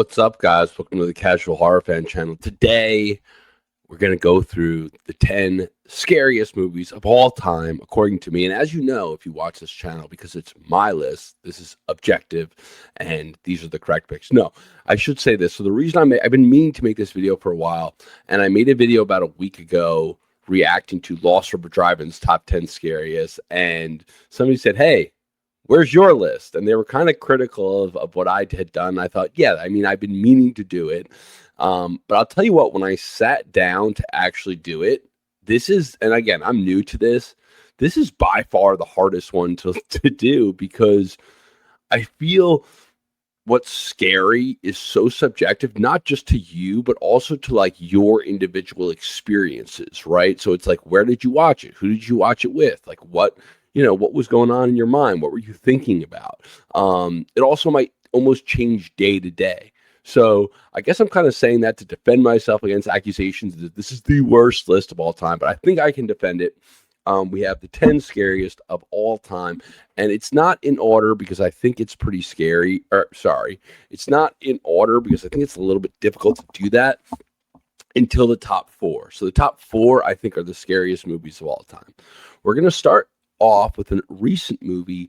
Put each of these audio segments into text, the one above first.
What's up, guys? Welcome to the Casual Horror Fan channel. Today, we're going to go through the 10 scariest movies of all time, according to me. And as you know, if you watch this channel, because it's my list, this is objective, and these are the correct picks. No, I should say this. So the reason I've been meaning to make this video for a while, and I made a video about a week ago reacting to Lost River Drive-In's top 10 scariest, and somebody said, hey, where's your list? And they were kind of critical of what I had done. I thought, yeah, I mean, I've been meaning to do it. But I'll tell you what, when I sat down to actually do it, this is, and again, I'm new to this. This is by far the hardest one to do, because I feel what's scary is so subjective, not just to you, but also to like your individual experiences, right? So it's like, where did you watch it? Who did you watch it with? Like what was going on in your mind? What were you thinking about? It also might almost change day to day. So I guess I'm kind of saying that to defend myself against accusations that this is the worst list of all time, but I think I can defend it. We have the 10 scariest of all time, and it's not in order because I think it's pretty scary. It's not in order because I think it's a little bit difficult to do that until the top four. So the top four, I think, are the scariest movies of all time. We're going to start off with a recent movie,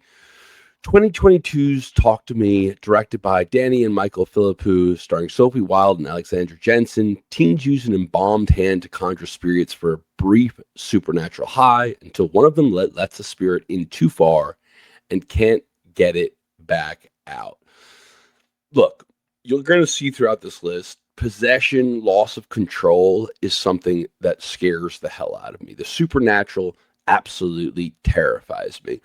2022's Talk to Me, directed by Danny and Michael Philippou, starring Sophie Wilde and Alexandra Jensen. Teens use an embalmed hand to conjure spirits for a brief supernatural high until one of them lets a spirit in too far and can't get it back out. Look, you're going to see throughout this list, possession, loss of control is something that scares the hell out of me. The supernatural absolutely terrifies me.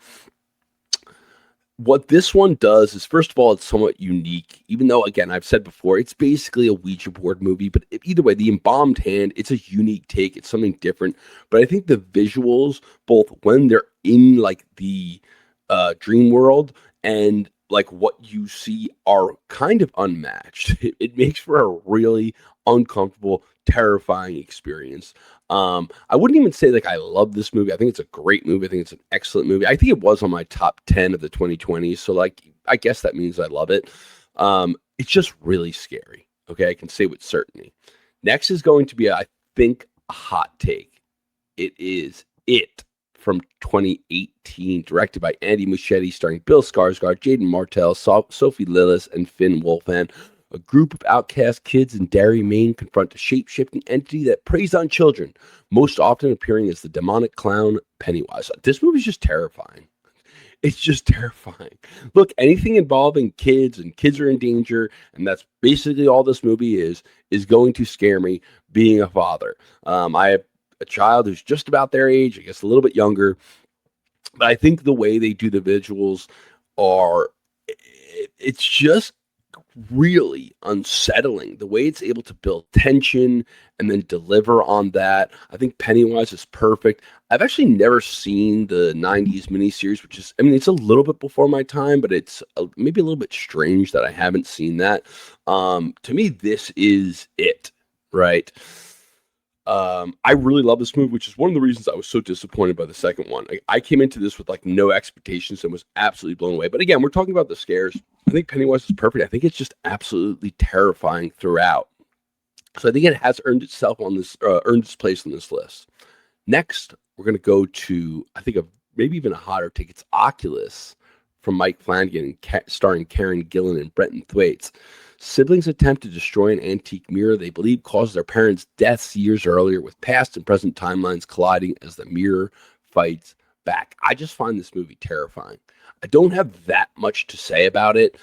What this one does is, first of all, it's somewhat unique, even though, again, I've said before, it's basically a Ouija board movie, but either way, the embalmed hand, it's a unique take. It's something different, but I think the visuals, both when they're in like the dream world and like what you see, are kind of unmatched. It makes for a really uncomfortable, terrifying experience. I wouldn't even say like I love this movie. I think it's a great movie. I think it's an excellent movie. I think it was on my top 10 of the 2020s. So like, I guess that means I love it. It's just really scary. Okay. I can say with certainty. Next is going to be, I think, a hot take. It is It from 2018, directed by Andy Muschietti, starring Bill Skarsgård, Jaden Martell, Sophie Lillis, and Finn Wolfhard. A group of outcast kids in Derry, Maine confront a shape-shifting entity that preys on children, most often appearing as the demonic clown Pennywise. This movie's just terrifying. It's just terrifying. Look, anything involving kids and kids are in danger, and that's basically all this movie is going to scare me, being a father. I have a child who's just about their age, I guess a little bit younger, but I think the way they do the visuals it's just really unsettling. The way it's able to build tension and then deliver on that. I think Pennywise is perfect. I've actually never seen the 90s miniseries, which is, I mean, it's a little bit before my time, but it's maybe a little bit strange that I haven't seen that. To me, this is it, right? I really love this movie, which is one of the reasons I was so disappointed by the second one. I came into this with like no expectations and was absolutely blown away. But again, we're talking about the scares. I think Pennywise is perfect. I think it's just absolutely terrifying throughout. So I think it has earned itself on this, earned its place on this list. Next, we're going to go to, I think, maybe even a hotter take. It's Occulus from Mike Flanagan, starring Karen Gillan and Brenton Thwaites. Siblings attempt to destroy an antique mirror they believe caused their parents' deaths years earlier, with past and present timelines colliding as the mirror fights back. I just find this movie terrifying. I don't have that much to say about it.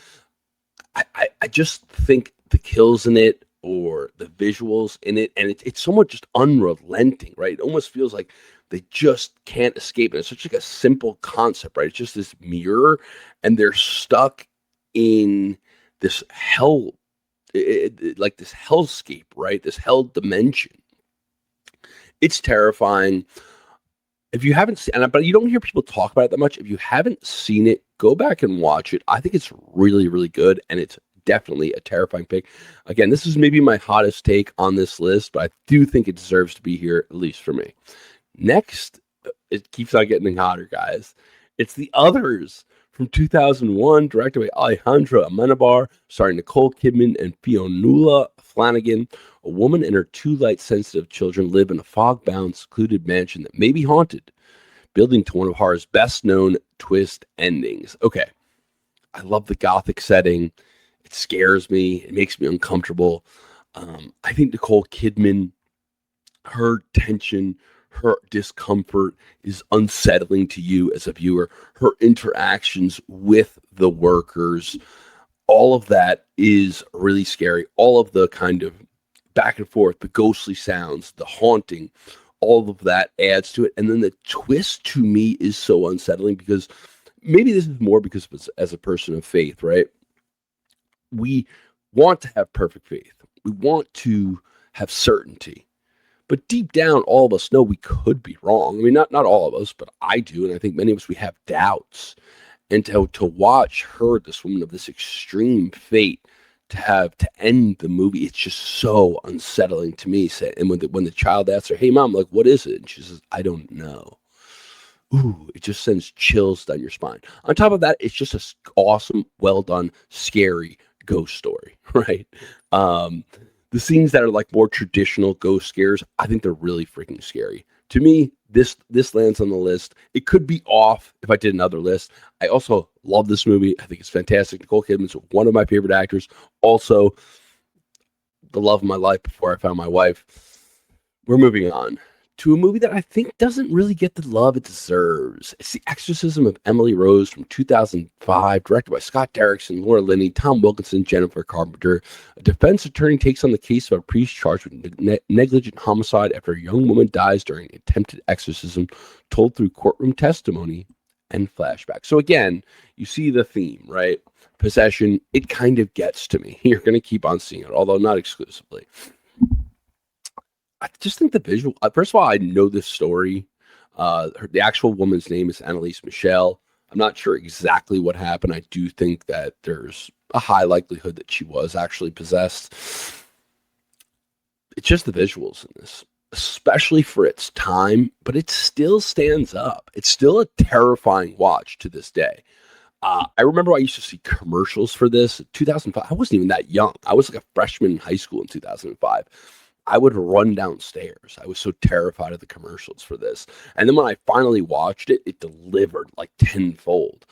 I just think the kills in it, or the visuals in it, and it's somewhat just unrelenting, right? It almost feels like they just can't escape it. It's such like a simple concept, right? It's just this mirror, and they're stuck in this hell, like this hellscape, right? This hell dimension. It's terrifying. If you haven't seen, but you don't hear people talk about it that much. If you haven't seen it, go back and watch it. I think it's really, really good, and it's definitely a terrifying pick. Again, this is maybe my hottest take on this list, but I do think it deserves to be here, at least for me. Next, it keeps on getting hotter, guys. It's The Others from 2001, directed by Alejandro Amenabar, starring Nicole Kidman and Fionnuala Flanagan. A woman and her two light-sensitive children live in a fog-bound, secluded mansion that may be haunted, building to one of horror's best-known twist endings. Okay, I love the gothic setting. It scares me. It makes me uncomfortable. I think Nicole Kidman, her tension, her discomfort is unsettling to you as a viewer. Her interactions with the workers, all of that is really scary. All of the kind of back and forth, the ghostly sounds, the haunting, all of that adds to it. And then the twist to me is so unsettling because maybe this is more because as a person of faith, right? We want to have perfect faith. We want to have certainty. But deep down, all of us know we could be wrong. I mean, not all of us, but I do. And I think many of us, we have doubts. And to watch her, this woman of this extreme fate, to end the movie, it's just so unsettling to me. And when the child asks her, "Hey, Mom, like, what is it?" And she says, "I don't know." Ooh, it just sends chills down your spine. On top of that, it's just an awesome, well done, scary ghost story, right? The scenes that are like more traditional ghost scares, I think they're really freaking scary. To me, this lands on the list. It could be off if I did another list. I also love this movie. I think it's fantastic. Nicole Kidman's one of my favorite actors. Also, the love of my life before I found my wife. We're moving on to a movie that I think doesn't really get the love it deserves. It's The Exorcism of Emily Rose from 2005, directed by Scott Derrickson, Laura Linney, Tom Wilkinson, Jennifer Carpenter. A defense attorney takes on the case of a priest charged with negligent homicide after a young woman dies during an attempted exorcism, told through courtroom testimony and flashback. So again, you see the theme, right? Possession, it kind of gets to me. You're going to keep on seeing it, although not exclusively. I just think the visual. First of all, I know this story. The actual woman's name is Annalise Michel. I'm not sure exactly what happened. I do think that there's a high likelihood that she was actually possessed. It's just the visuals in this, especially for its time, but it still stands up. It's still a terrifying watch to this day. I remember I used to see commercials for this in 2005. I wasn't even that young. I was like a freshman in high school in 2005. I would run downstairs. I was so terrified of the commercials for this. And then when I finally watched it, it delivered like tenfold.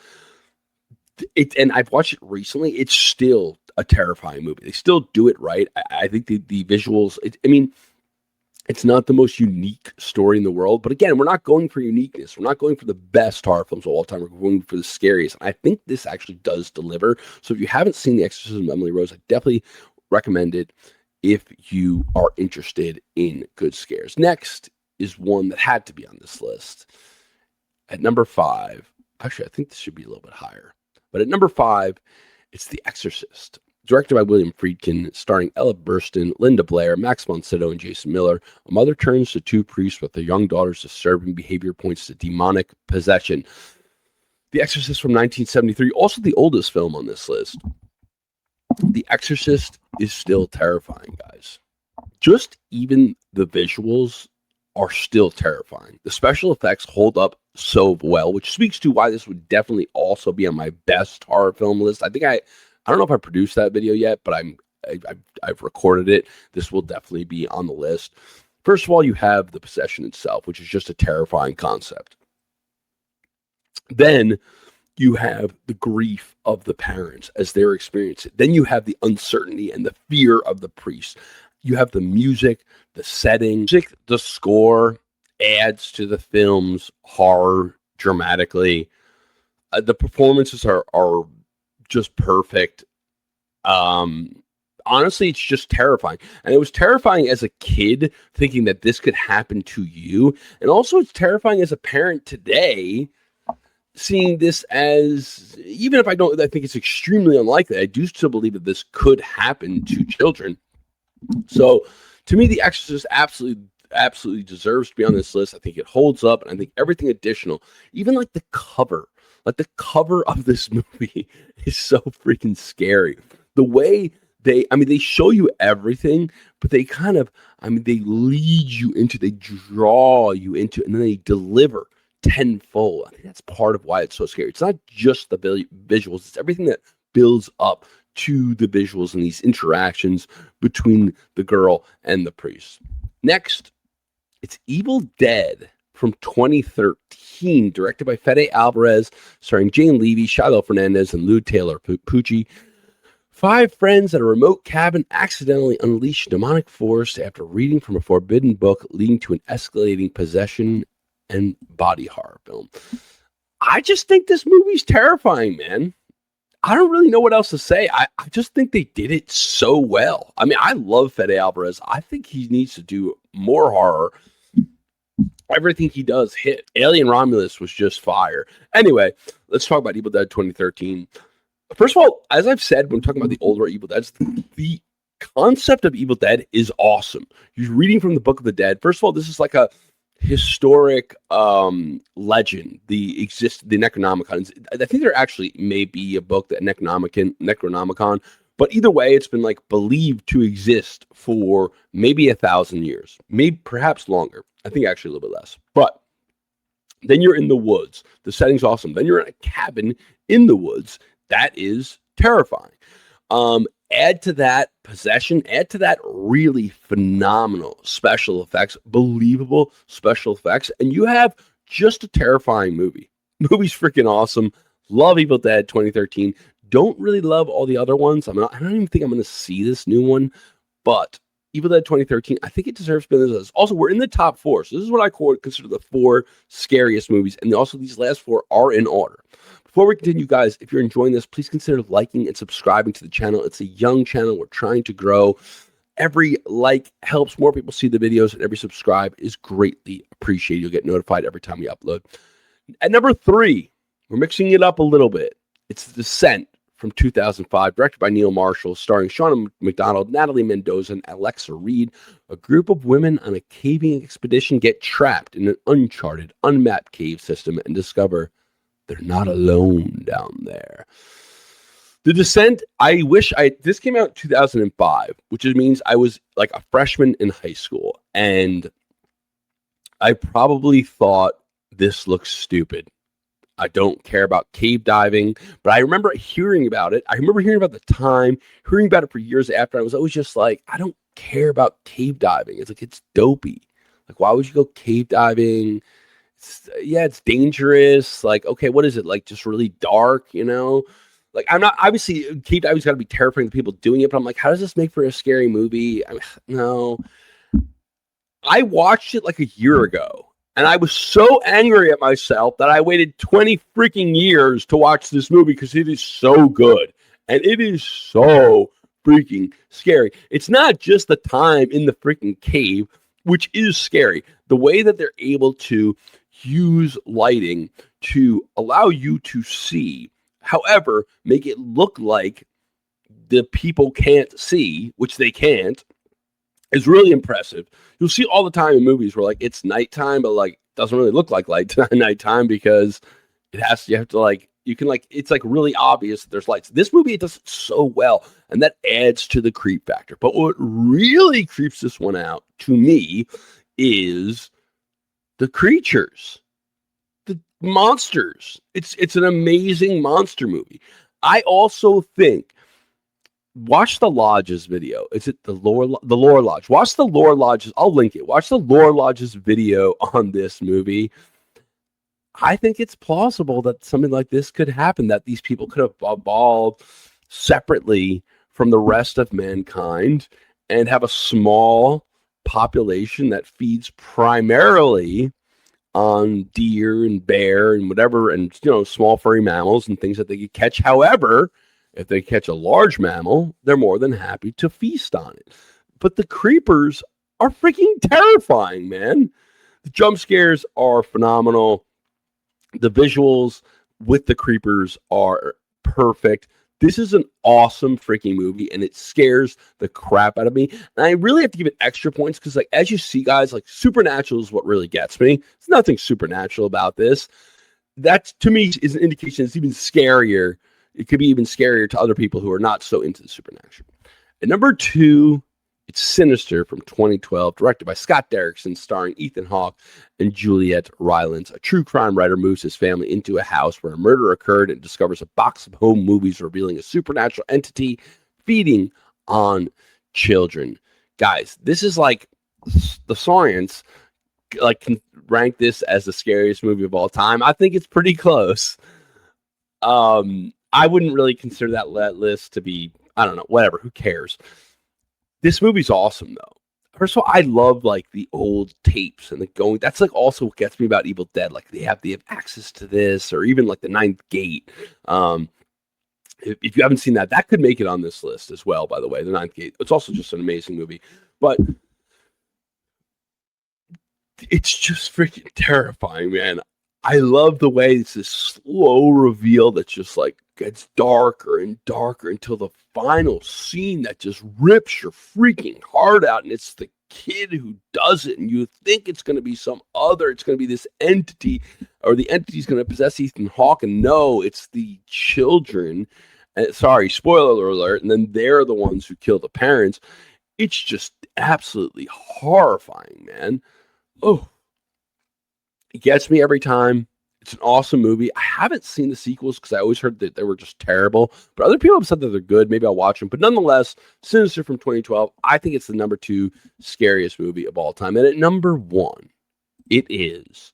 And I've watched it recently. It's still a terrifying movie. They still do it right. I think the visuals, it's not the most unique story in the world. But again, we're not going for uniqueness. We're not going for the best horror films of all time. We're going for the scariest. And I think this actually does deliver. So if you haven't seen The Exorcism of Emily Rose, I definitely recommend it if you are interested in good scares. Next is one that had to be on this list. At number 5, actually, I think this should be a little bit higher. But at number 5, it's The Exorcist. Directed by William Friedkin, starring Ella Burstyn, Linda Blair, Max von Sydow, and Jason Miller, a mother turns to two priests with their young daughter's disturbing behavior points to demonic possession. The Exorcist from 1973, also the oldest film on this list. The Exorcist is still terrifying, guys. Just even the visuals are still terrifying. The special effects hold up so well, which speaks to why this would definitely also be on my best horror film list. I don't know if I produced that video yet, but I've recorded it. This will definitely be on the list. First of all, you have the possession itself, which is just a terrifying concept. Then you have the grief of the parents as they're experiencing it. Then you have the uncertainty and the fear of the priest. You have the music, the setting, the score adds to the film's horror dramatically. The performances are just perfect. Honestly, it's just terrifying. And it was terrifying as a kid thinking that this could happen to you. And also it's terrifying as a parent today, seeing this as, even if I think it's extremely unlikely, I do still believe that this could happen to children. So to me, The Exorcist absolutely deserves to be on this list. I think it holds up, and I think everything additional, even like the cover of this movie is so freaking scary. The way they show you everything, but they kind of, they lead you into, they draw you into, and then they deliver tenfold. I think that's part of why it's so scary. It's not just the visuals, it's everything that builds up to the visuals and these interactions between the girl and the priest. Next, it's Evil Dead from 2013, directed by Fede Alvarez, starring Jane Levy, Shiloh Fernandez, and Lou Taylor Pucci. 5 friends at a remote cabin accidentally unleash demonic force after reading from a forbidden book, leading to an escalating possession and body horror film. I just think this movie's terrifying, man. I don't really know what else to say. I just think they did it so well. I mean, I love Fede Alvarez. I think he needs to do more horror. Everything he does hit. Alien Romulus was just fire. Anyway, let's talk about Evil Dead 2013. First of all, as I've said, when talking about the older Evil Deads, the concept of Evil Dead is awesome. You're reading from the Book of the Dead. First of all, this is like a historic legend, the Necronomicon. I think there actually may be a book, that Necronomicon, but either way, it's been like believed to exist for maybe 1,000 years, maybe perhaps longer. I think actually a little bit less. But then you're in the woods. The setting's awesome. Then you're in a cabin in the woods. That is terrifying. Add to that possession, add to that really phenomenal special effects, believable special effects, and you have just a terrifying movie. Movie's freaking awesome. Love Evil Dead 2013. Don't really love all the other ones. I don't even think I'm going to see this new one, but Evil Dead 2013, I think it deserves to be in this list. Also, we're in the top 4, so this is what I consider the 4 scariest movies, and also these last 4 are in order. Before we continue, guys, if you're enjoying this, please consider liking and subscribing to the channel. It's a young channel. We're trying to grow. Every like helps more people see the videos, and every subscribe is greatly appreciated. You'll get notified every time we upload. At number 3, we're mixing it up a little bit. It's The Descent from 2005, directed by Neil Marshall, starring Shauna McDonald, Natalie Mendoza, and Alexa Reed. A group of women on a caving expedition get trapped in an uncharted, unmapped cave system and discover they're not alone down there. The Descent, this came out in 2005, which means I was like a freshman in high school, and I probably thought this looks stupid. I don't care about cave diving, but I remember hearing about it. I remember hearing about the time, hearing about it for years after. I was always just like, I don't care about cave diving. It's like, it's dopey. Like, why would you go cave diving? It's dangerous. Like, okay, what is it? Like, just really dark, you know? Like, I'm not, obviously, cave diving's got to be terrifying to people doing it, but I'm like, how does this make for a scary movie? No. I watched it like a year ago, and I was so angry at myself that I waited 20 freaking years to watch this movie because it is so good, and it is so freaking scary. It's not just the time in the freaking cave, which is scary. The way that they're able to use lighting to allow you to see, however, make it look like the people can't see, which they can't, is really impressive. You'll see all the time in movies where like it's nighttime, but like doesn't really look like nighttime because it's like really obvious that there's lights. This movie, it does it so well, and that adds to the creep factor. But what really creeps this one out to me is the creatures, the monsters. It's an amazing monster movie. I also think, watch the Lodge's video. Is it the Lore Lodge? Watch the Lore Lodge's. I'll link it. Watch the Lore Lodge's video on this movie. I think it's plausible that something like this could happen, that these people could have evolved separately from the rest of mankind and have a small population that feeds primarily on deer and bear and whatever, and small furry mammals and things that they could catch. However, if they catch a large mammal, they're more than happy to feast on it. But the creepers are freaking terrifying, man. The jump scares are phenomenal. The visuals with the creepers are perfect. This is an awesome freaking movie, and it scares the crap out of me. And I really have to give it extra points because, like, as you see, guys, like, supernatural is what really gets me. There's nothing supernatural about this. That, to me, is an indication it's even scarier. It could be even scarier to other people who are not so into the supernatural. At number 2, It's Sinister from 2012, directed by Scott Derrickson, starring Ethan Hawke and Juliette Rylance. A true crime writer moves his family into a house where a murder occurred and discovers a box of home movies revealing a supernatural entity feeding on children. Guys, this is like the science like can rank this as the scariest movie of all time. I think it's pretty close. I wouldn't really consider that list to be, I don't know, whatever, who cares? This movie's awesome though. First of all, I love like the old tapes and the going. That's like also what gets me about Evil Dead. Like they have access to this, or even like the Ninth Gate. If you haven't seen that, that could make it on this list as well. By the way, the Ninth Gate. It's also just an amazing movie, but it's just freaking terrifying, man. I love the way it's this slow reveal that just like gets darker and darker until the final scene that just rips your freaking heart out. And it's the kid who does it. And you think it's going to be some other, it's going to be this entity, or the entity's going to possess Ethan Hawke. And no, it's the children. Sorry, spoiler alert. And then they're the ones who kill the parents. It's just absolutely horrifying, man. Oh, it gets me every time. It's an awesome movie. I haven't seen the sequels because I always heard that they were just terrible. But other people have said that they're good. Maybe I'll watch them. But nonetheless, Sinister from 2012, I think it's the number 2 scariest movie of all time. And at number 1, it is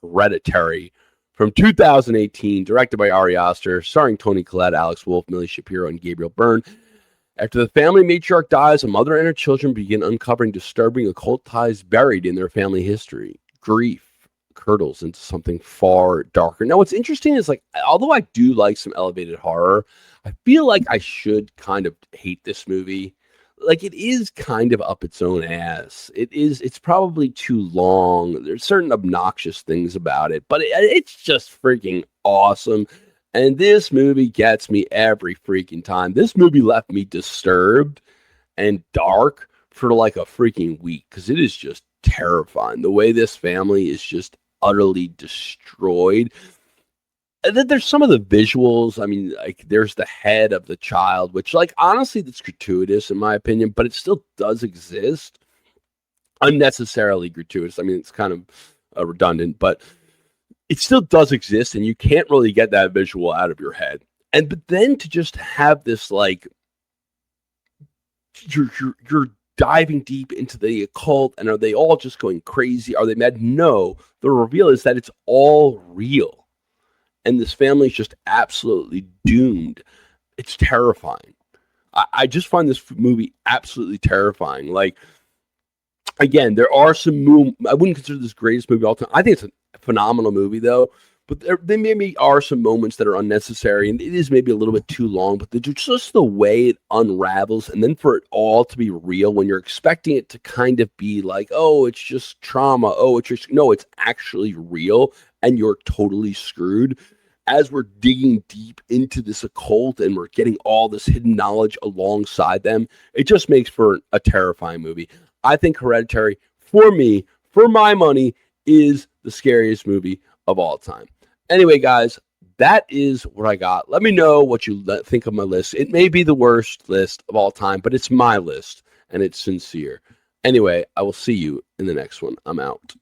Hereditary from 2018, directed by Ari Aster, starring Toni Collette, Alex Wolff, Millie Shapiro, and Gabriel Byrne. After the family matriarch dies, a mother and her children begin uncovering disturbing occult ties buried in their family history. Grief curdles into something far darker. Now, what's interesting is, like, although I do like some elevated horror, I feel like I should kind of hate this movie. Like, it is kind of up its own ass. It's probably too long. There's certain obnoxious things about it, but it's just freaking awesome. And this movie gets me every freaking time. This movie left me disturbed and dark for like a freaking week because it is just terrifying. The way this family is just utterly destroyed. And then there's some of the visuals. I mean, like there's the head of the child, which like honestly that's gratuitous in my opinion, but it still does exist. Unnecessarily gratuitous. I mean, it's kind of redundant, but it still does exist, and you can't really get that visual out of your head. But then to just have this like you're diving deep into the occult, and are they all just going crazy? Are they mad? No, the reveal is that it's all real, and this family is just absolutely doomed. It's terrifying. I just find this movie absolutely terrifying. Like, again, there are some I wouldn't consider this greatest movie of all time. I think it's a phenomenal movie, though. But there maybe are some moments that are unnecessary, and it is maybe a little bit too long. But just the way it unravels, and then for it all to be real when you're expecting it to kind of be like, oh, it's just trauma. Oh, it's just no, it's actually real, and you're totally screwed. As we're digging deep into this occult and we're getting all this hidden knowledge alongside them, it just makes for a terrifying movie. I think Hereditary, for me, for my money, is the scariest movie of all time. Anyway, guys, that is what I got. Let me know what you think of my list. It may be the worst list of all time, but it's my list, and it's sincere. Anyway, I will see you in the next one. I'm out.